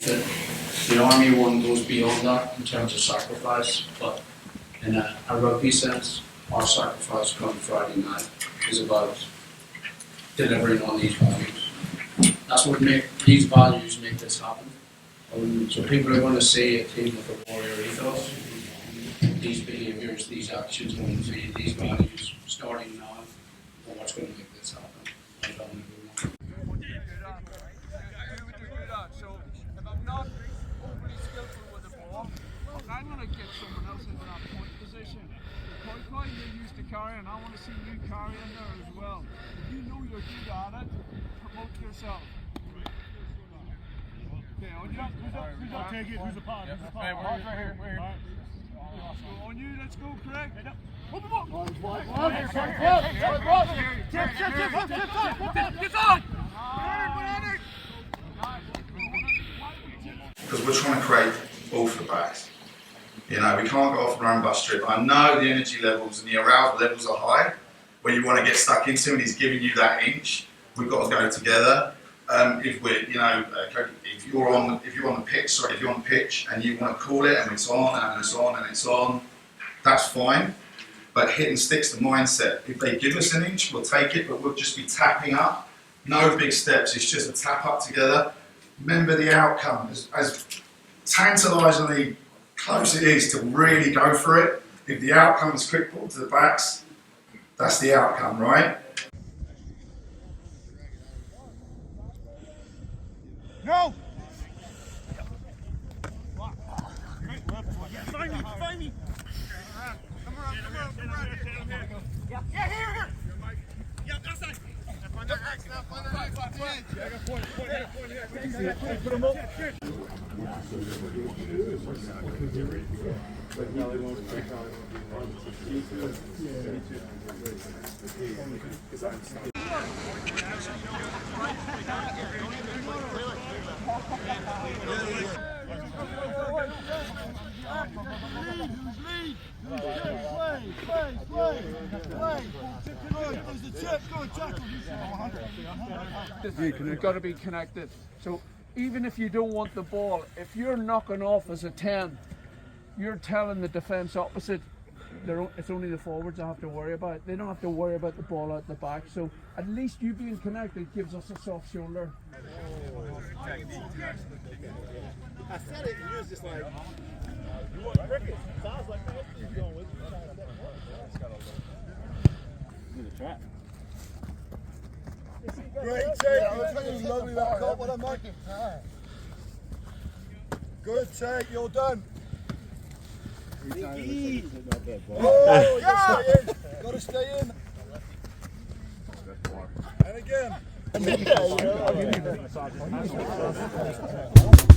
The army one goes beyond that in terms of sacrifice, but in a rugby sense, our sacrifice come Friday night is about delivering on these values. That's what these values make this happen. So people are going to see a team with a warrior ethos. These behaviours, these actions going to feed these values starting now, and what's going to make this happen. So if I'm not overly skillful with the ball, I'm going to get someone else into that point position. The point you're used to carrying, I want to see you carrying there as well. If you know you're good at it, promote yourself. Okay, on you. Who's up? Take it. Who's the pod? Hey, we're right here. We're here. So on you, let's go, Craig. Get on! Because we're trying to create ball for the backs. You know, we can't go off on our own bus trip. I know the energy levels and the arousal levels are high, where you want to get stuck into and he's giving you that inch. We've got to go together. If we're, you know, if you're on the pitch and you want to call it and it's on and it's on and it's on, that's fine. But hitting sticks the mindset. If they give us an inch, we'll take it, but we'll just be tapping up. No big steps. It's just a tap up together. Remember the outcome. As tantalisingly close it is to really go for it, if the outcome is quick ball to the backs, that's the outcome, right? No! Find me! Come around. Yeah, here! Yeah, that's that! Put him up. You've got to be connected. So even if you don't want the ball, if you're knocking off as a 10, you're telling the defence opposite, it's only the forwards I have to worry about. They don't have to worry about the ball out the back. So at least you being connected gives us a soft shoulder. I said it and you was just like, you want cricket. So I was like, what are you going with? In the trap. Great take. I was telling you, lovely that caught what I'm making. Good take, you're done. Oh, yeah, got to stay in. And again. Yeah, you know.